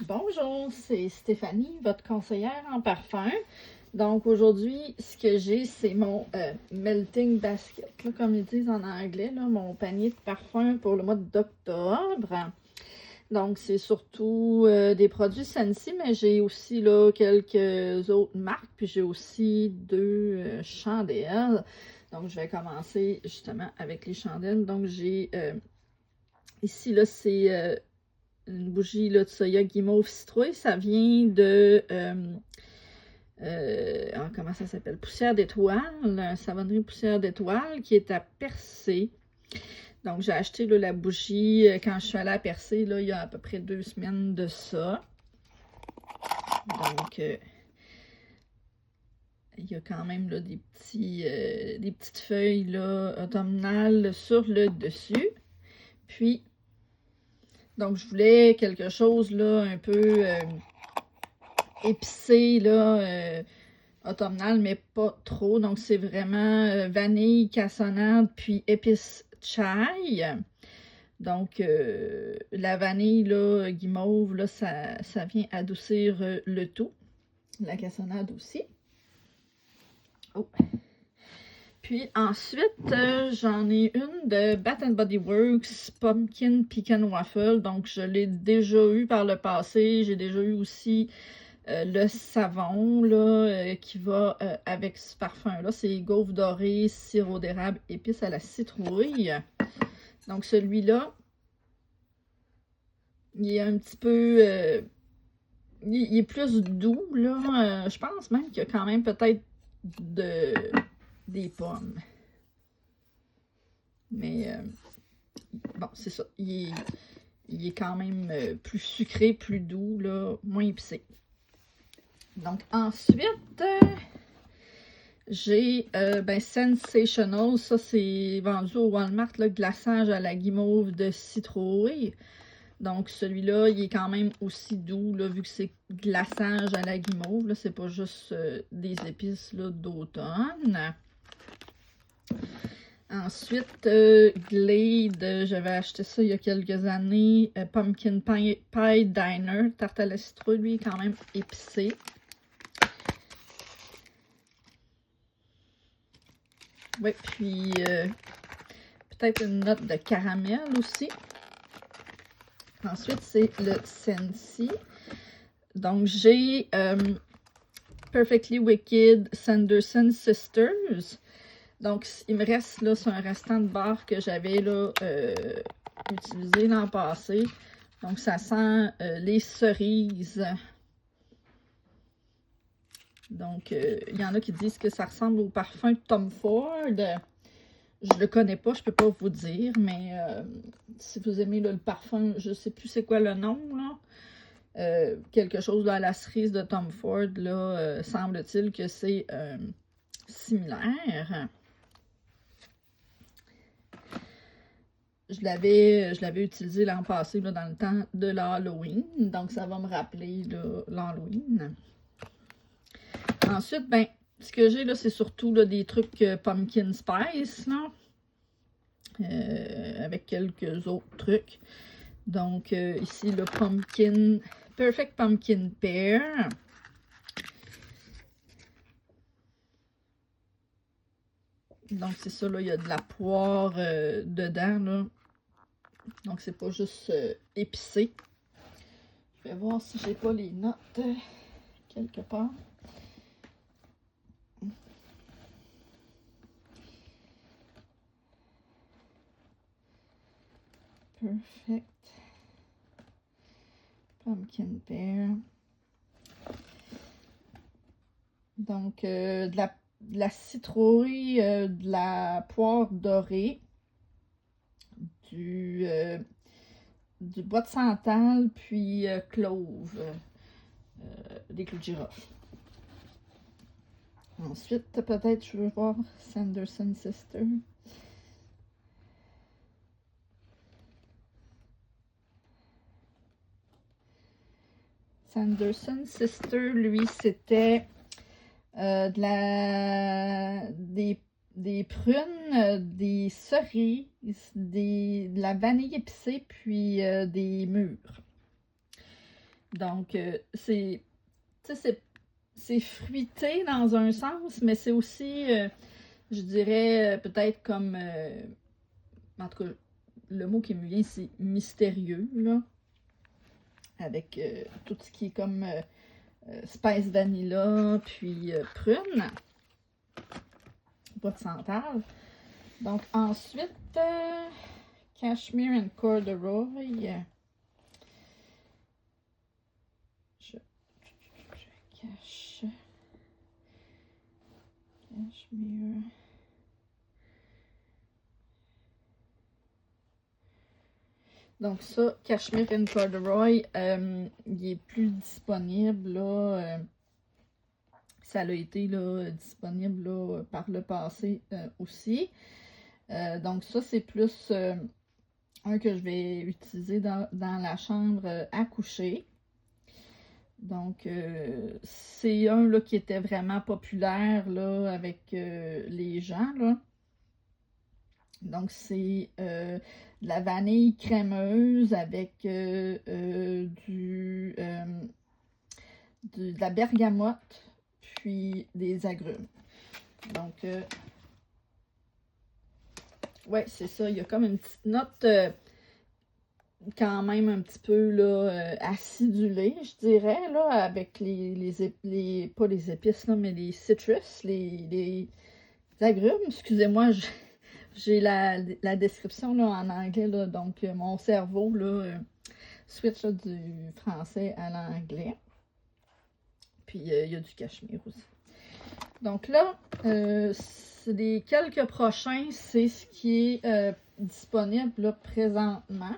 Bonjour, c'est Stéphanie, votre conseillère en parfum. Donc aujourd'hui, ce que j'ai, c'est mon melting basket, là, comme ils disent en anglais, là, mon panier de parfum pour le mois d'octobre. Donc c'est surtout des produits Scentsy, mais j'ai aussi là, quelques autres marques, puis j'ai aussi deux chandelles. Donc je vais commencer justement avec les chandelles. Donc j'ai ici, là, c'est une bougie là, de soya guimauve citrouille. Ça vient de... comment ça s'appelle? Poussière d'étoile. Savonnerie poussière d'étoile qui est à Percé. Donc, j'ai acheté là, la bougie quand je suis allée à Percé, là, il y a à peu près 2 semaines de ça. Donc, il y a quand même là, des petites feuilles là, automnales sur le dessus. Puis, donc, je voulais quelque chose là, un peu épicé, là, automnal, mais pas trop. Donc, c'est vraiment vanille, cassonade, puis épice chai. Donc, la vanille, là, guimauve, là, ça vient adoucir le tout. La cassonade aussi. Oh. Puis ensuite, j'en ai une de Bath Body Works Pumpkin Pecan Waffle. Donc, je l'ai déjà eu par le passé. J'ai déjà eu aussi le savon là, qui va avec ce parfum-là. C'est gaufre dorée, sirop d'érable, épices à la citrouille. Donc, celui-là, il est un petit peu... il est plus doux, là. Je pense même qu'il y a quand même peut-être des pommes. Mais bon, c'est ça. Il est quand même plus sucré, plus doux, là, moins épicé. Donc, ensuite, j'ai Sensational. Ça, c'est vendu au Walmart, le glaçage à la guimauve de citrouille. Donc, celui-là, il est quand même aussi doux, là, vu que c'est glaçage à la guimauve. Là, c'est pas juste des épices d'automne. Ensuite, Glade, j'avais acheté ça il y a quelques années. Pumpkin Pie Diner, tarte à la citrouille, lui, est quand même épicé. Oui, puis peut-être une note de caramel aussi. Ensuite, c'est le Scentsy. Donc, j'ai Perfectly Wicked Sanderson Sisters. Donc, il me reste, là, c'est un restant de barre que j'avais, là, utilisé l'an passé. Donc, ça sent les cerises. Donc, il y en a qui disent que ça ressemble au parfum de Tom Ford. Je le connais pas, je peux pas vous dire, mais si vous aimez là, le parfum, je sais plus c'est quoi le nom, là. Quelque chose là, à la cerise de Tom Ford, là, semble-t-il que c'est similaire. Je l'avais utilisé l'an passé là, dans le temps de l'Halloween, donc ça va me rappeler l'Halloween. Ensuite, ben, ce que j'ai là, c'est surtout là, des trucs pumpkin spice, là, avec quelques autres trucs. Donc, ici, le Perfect Pumpkin Pear. Donc, c'est ça, là, il y a de la poire dedans, là. Donc, c'est pas juste épicé. Je vais voir si j'ai pas les notes quelque part. Perfect Pumpkin Pear. Donc, de la citrouille, de la poire dorée, du bois de santal, puis clove, des clous de girofle. Ensuite, peut-être, je veux voir Sanderson Sister. Sanderson Sister, lui, c'était des prunes, des cerises, de la vanille épicée, puis des mûres. Donc, c'est fruité dans un sens, mais c'est aussi, je dirais, peut-être comme, en tout cas, le mot qui me vient, c'est mystérieux, là, avec tout ce qui est comme spice vanilla, puis prune, bois de santal. Donc, ensuite, cashmere and corduroy. Je cache. Cashmere. Donc ça, Cashmere and Corduroy, il est plus disponible, là. Ça a été là, disponible là, par le passé aussi. Donc ça, c'est plus un que je vais utiliser dans la chambre à coucher. Donc, c'est un là, qui était vraiment populaire là, avec les gens, là. Donc, c'est de la vanille crémeuse avec de la bergamote, puis des agrumes. Donc, ouais, c'est ça. Il y a comme une petite note quand même un petit peu là, acidulée, je dirais, là, avec pas les épices, là, mais les citrus, les agrumes. Excusez-moi, j'ai la description là, en anglais, là, donc mon cerveau là, switch là, du français à l'anglais. Puis il y a du cachemire aussi. Donc là, les quelques prochains, c'est ce qui est disponible là, présentement.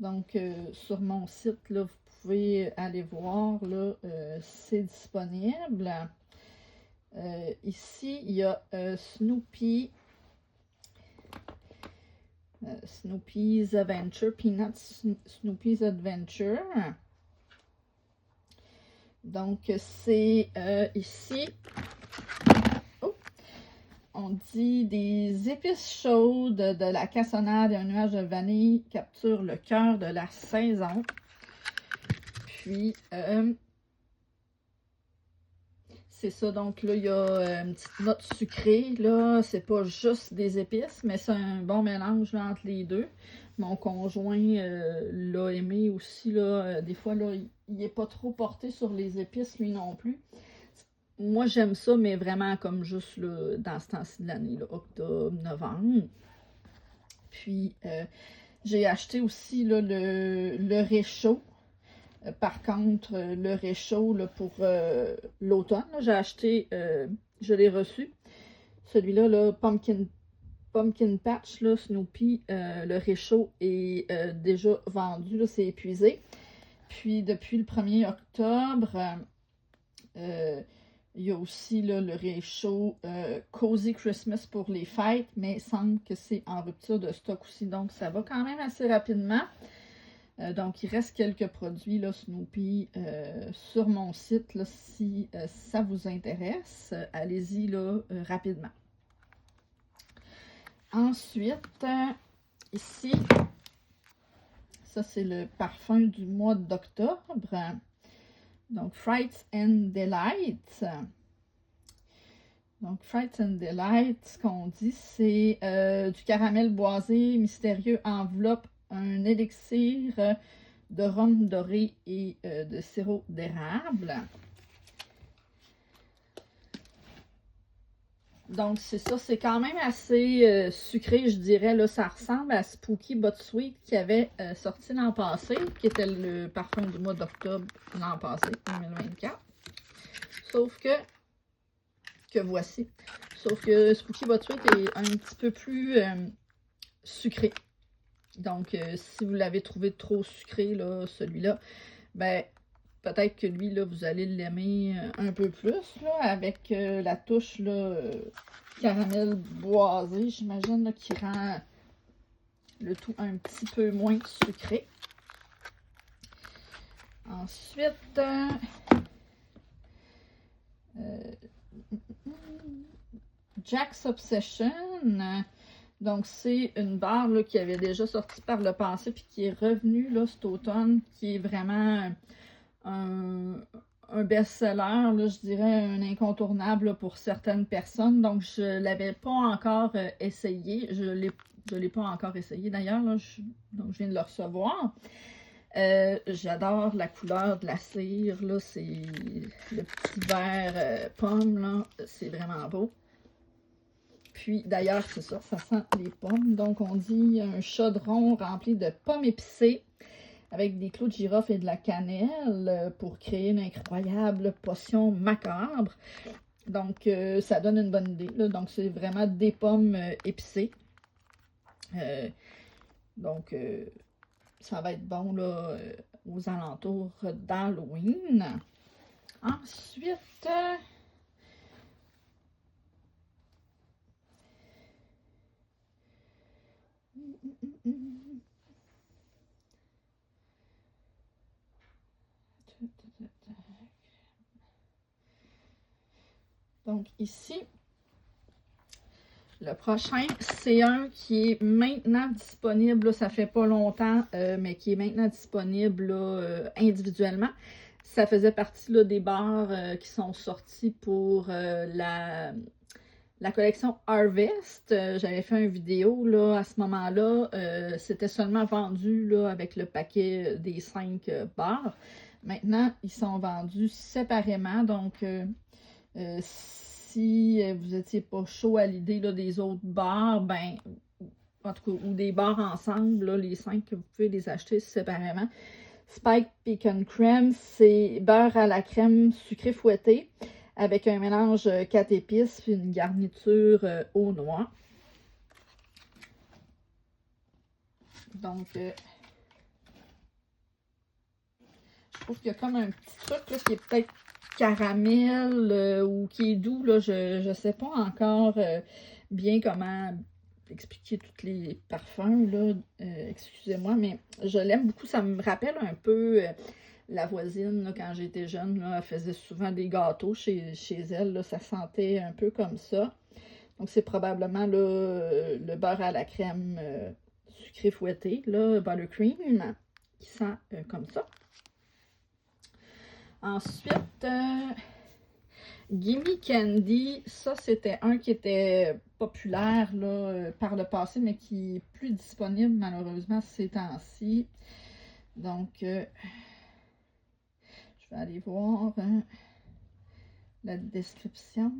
Donc sur mon site, là, vous pouvez aller voir, là, c'est disponible. Ici, il y a Snoopy. Snoopy's Adventure, Peanuts Snoopy's Adventure. Donc, c'est ici, oh, on dit des épices chaudes, de la cassonade et un nuage de vanille capturent le cœur de la saison. Puis, c'est ça, donc là, il y a une petite note sucrée, là, c'est pas juste des épices, mais c'est un bon mélange là, entre les deux. Mon conjoint l'a aimé aussi, là, des fois, là, il est pas trop porté sur les épices, lui non plus. Moi, j'aime ça, mais vraiment comme juste là, dans ce temps-ci de l'année, octobre, novembre. Puis, j'ai acheté aussi là, le réchaud. Par contre, le réchaud là, pour l'automne, j'ai acheté, je l'ai reçu. Celui-là, là, Pumpkin Patch, là, Snoopy, le réchaud est déjà vendu, c'est épuisé. Puis depuis le 1er octobre, il y a aussi là, le réchaud Cozy Christmas pour les fêtes, mais il semble que c'est en rupture de stock aussi, donc ça va quand même assez rapidement. Donc, il reste quelques produits, là, Snoopy, sur mon site, là, si ça vous intéresse. Allez-y, là, rapidement. Ensuite, ici, ça, c'est le parfum du mois d'octobre. Donc, Frights and Delights. Donc, Frights and Delights, ce qu'on dit, c'est du caramel boisé mystérieux enveloppe un élixir de rhum doré et de sirop d'érable. Donc, c'est ça, c'est quand même assez sucré, je dirais. Là, ça ressemble à Spooky But Sweet qui avait sorti l'an passé, qui était le parfum du mois d'octobre l'an passé, 2024. Sauf que voici. Sauf que Spooky But Sweet est un petit peu plus sucré. Donc, si vous l'avez trouvé trop sucré, là, celui-là, ben, peut-être que lui, là, vous allez l'aimer un peu plus, là, avec la touche, là, caramel boisé, j'imagine, qui rend le tout un petit peu moins sucré. Ensuite, Jack's Obsession. Donc, c'est une barre là, qui avait déjà sorti par le passé, puis qui est revenue là, cet automne, qui est vraiment un best-seller, là, je dirais un incontournable là, pour certaines personnes. Donc, je ne l'avais pas encore essayé. Je l'ai pas encore essayé d'ailleurs. Donc, je viens de le recevoir. J'adore la couleur de la cire. Là, c'est le petit vert pomme. Là, c'est vraiment beau. Puis, d'ailleurs, c'est ça, ça sent les pommes. Donc, on dit un chaudron rempli de pommes épicées avec des clous de girofle et de la cannelle pour créer une incroyable potion macabre. Donc, ça donne une bonne idée. Là. Donc, c'est vraiment des pommes épicées. Donc, ça va être bon là, aux alentours d'Halloween. Ensuite, donc ici, le prochain, c'est un qui est maintenant disponible, là, ça fait pas longtemps, mais qui est maintenant disponible là, individuellement. Ça faisait partie là, des barres qui sont sortis pour la collection Harvest. J'avais fait une vidéo là, à ce moment-là. C'était seulement vendu là, avec le paquet des 5 barres. Maintenant, ils sont vendus séparément. Donc, si vous n'étiez pas chaud à l'idée des autres barres, ben, en tout cas, ou des barres ensemble, là, les 5, vous pouvez les acheter séparément. Spike Pecan Crème, c'est beurre à la crème sucré fouetté avec un mélange 4 épices puis une garniture aux noix. Donc, je trouve qu'il y a comme un petit truc là, qui est peut-être caramel ou qui est doux. Là, je ne sais pas encore bien comment expliquer tous les parfums. Là, excusez-moi, mais je l'aime beaucoup. Ça me rappelle un peu la voisine, là, quand j'étais jeune, là, elle faisait souvent des gâteaux chez elle. Là, ça sentait un peu comme ça. Donc, c'est probablement là, le beurre à la crème sucré fouetté, là, buttercream, qui sent comme ça. Ensuite, Gimme Candy, ça c'était un qui était populaire là, par le passé, mais qui est plus disponible malheureusement ces temps-ci. Donc, je vais aller voir la description.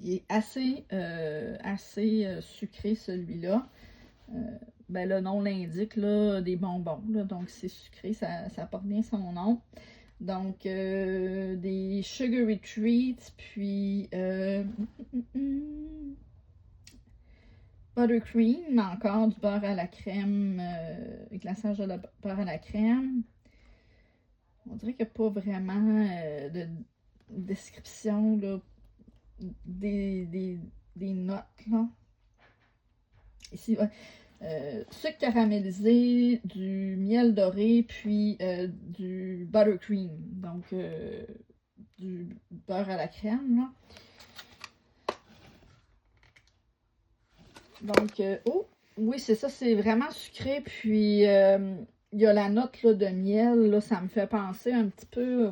Il est assez sucré celui-là. Ben, le nom l'indique, là, des bonbons. Là, donc, c'est sucré, ça porte bien son nom. Donc, des sugary treats, puis buttercream, encore du beurre à la crème, glaçage de beurre à la crème. On dirait qu'il n'y a pas vraiment de description là, des notes. Là. Ici, sucre caramélisé, du miel doré, puis du buttercream, donc du beurre à la crème. Là. Donc, oh, oui, c'est ça, c'est vraiment sucré, puis il y a la note là, de miel, là, ça me fait penser un petit peu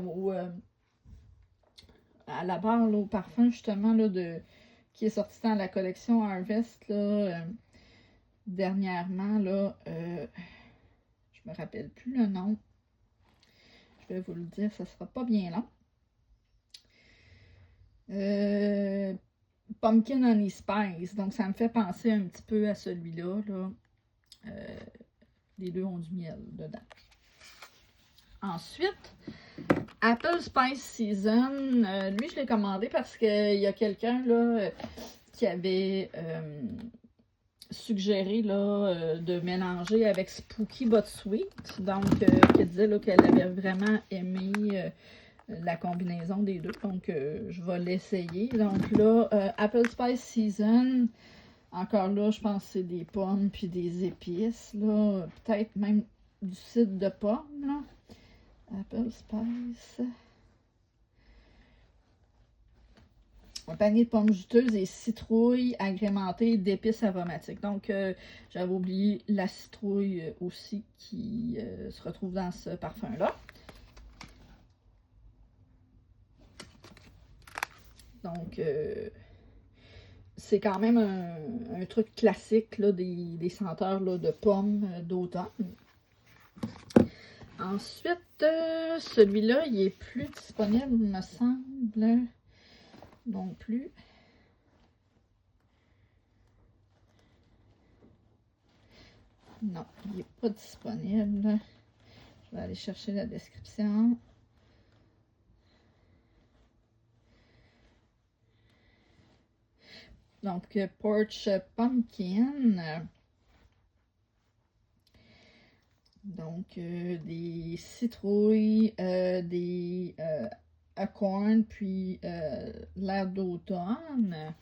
à la barre, là, au parfum, justement, là, qui est sorti dans la collection Harvest, là, dernièrement, là, je me rappelle plus le nom. Je vais vous le dire, ça sera pas bien long. Pumpkin Honey Spice. Donc, ça me fait penser un petit peu à celui-là. Là. Les deux ont du miel dedans. Ensuite, Apple Spice Season. Lui, je l'ai commandé parce qu'il y a quelqu'un là qui avait suggéré là, de mélanger avec Spooky But Sweet. Donc, qui disait qu'elle avait vraiment aimé la combinaison des deux. Donc, je vais l'essayer. Donc là, Apple Spice Season. Encore là, je pense que c'est des pommes puis des épices. Là, peut-être même du cidre de pomme. Là. Apple Spice. un panier de pommes juteuses et citrouilles agrémentées d'épices aromatiques. Donc, j'avais oublié la citrouille aussi qui se retrouve dans ce parfum-là. Donc, c'est quand même un truc classique là, des senteurs là, de pommes d'automne. Ensuite, celui-là, il est plus disponible, me semble. Non plus. Non, il n'est pas disponible. Je vais aller chercher la description. Donc, Porch Pumpkin. Donc, des citrouilles, des acorns, puis l'air d'automne.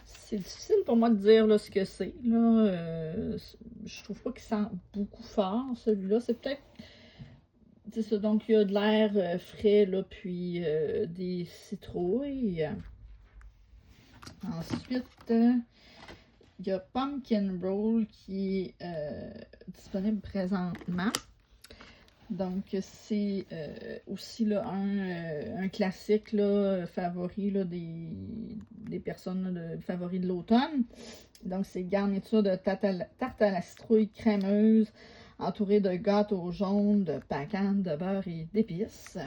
C'est difficile pour moi de dire là, ce que c'est. Je trouve pas qu'il sent beaucoup fort, celui-là. C'est peut-être... C'est ça, donc il y a de l'air frais, là, puis des citrouilles. Ensuite, il y a Pumpkin Roll qui est disponible présentement. Donc, c'est aussi là, un classique là, favori là, des personnes là, favoris de l'automne. Donc, c'est garniture de tarte à la citrouille crémeuse, entourée de gâteaux jaunes, de pacane, de beurre et d'épices.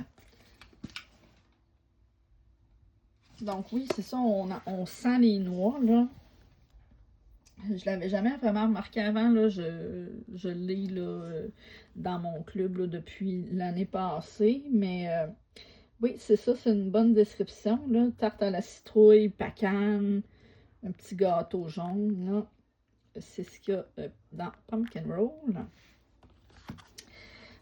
Donc, oui, c'est ça, on sent les noix, là. Je l'avais jamais vraiment remarqué avant, là. Je l'ai là, dans mon club là, depuis l'année passée. Mais oui, c'est ça, c'est une bonne description. Là. Tarte à la citrouille, pacane, un petit gâteau jaune. Là. C'est ce qu'il y a dans Pumpkin Roll.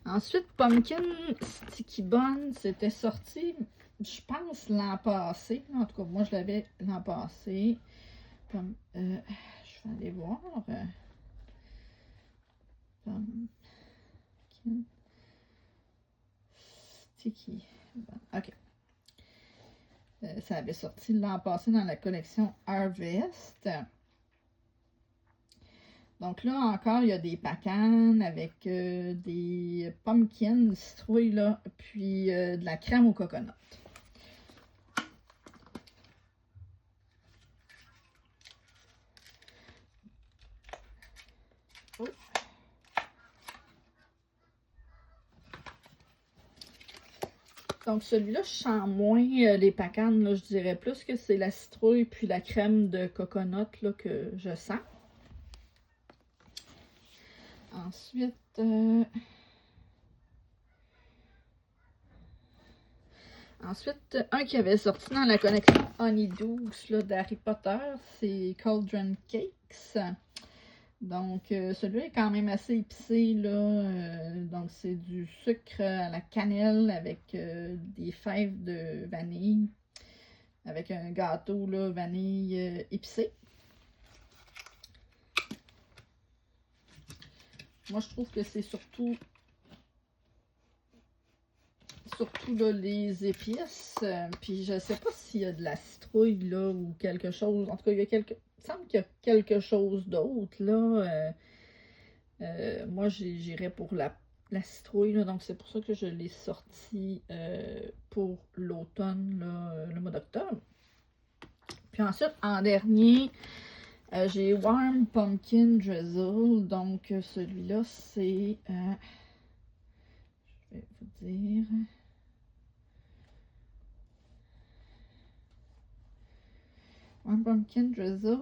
Ensuite, Pumpkin Sticky Bun, c'était sorti, je pense, l'an passé. En tout cas, moi, je l'avais l'an passé. Je vais aller voir. Pumpkin Sticky Bun. OK. Ça avait sorti l'an passé dans la collection Harvest. Donc là encore, il y a des pacanes avec des pumpkins, citrouilles, là, puis de la crème au coconut. Oh. Donc celui-là, je sens moins les pacanes, là, je dirais plus que c'est la citrouille puis la crème de coconut là, que je sens. Ensuite, un qui avait sorti dans la collection Honeydew d'Harry Potter, c'est Cauldron Cakes. Donc, celui-là est quand même assez épicé, là. Donc, c'est du sucre à la cannelle avec des fèves de vanille, avec un gâteau, là, vanille épicé. Moi, je trouve que c'est surtout là, les épices. Puis je sais pas s'il y a de la citrouille là ou quelque chose. En tout cas, il semble qu'il y a quelque chose d'autre là. Moi, j'irais pour la citrouille là, donc c'est pour ça que je l'ai sorti pour l'automne, le mois d'octobre. Puis ensuite, en dernier, j'ai Warm Pumpkin Drizzle. Donc celui-là, c'est... je vais vous dire... Un pumpkin drizzle.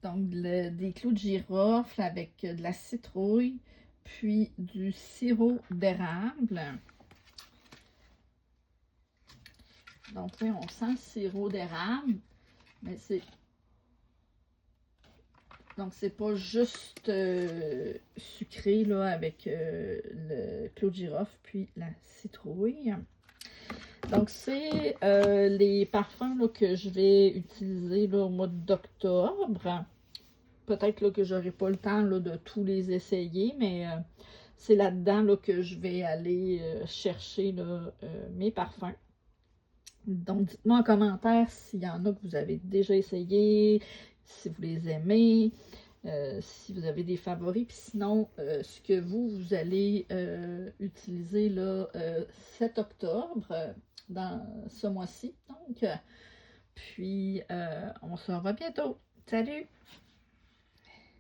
Donc, des clous de girofle avec de la citrouille, puis du sirop d'érable. Donc, oui, on sent le sirop d'érable, mais c'est... Donc, c'est pas juste sucré, là, avec le clou de girofle, puis la citrouille. Donc, c'est les parfums là, que je vais utiliser là, au mois d'octobre. Peut-être là, que j'aurai pas le temps là, de tous les essayer, mais c'est là-dedans là, que je vais aller chercher là, mes parfums. Donc, dites-moi en commentaire s'il y en a que vous avez déjà essayé, si vous les aimez, si vous avez des favoris, puis sinon, ce que vous allez utiliser là, 7 octobre, dans ce mois-ci. Donc, puis, on se revoit bientôt. Salut!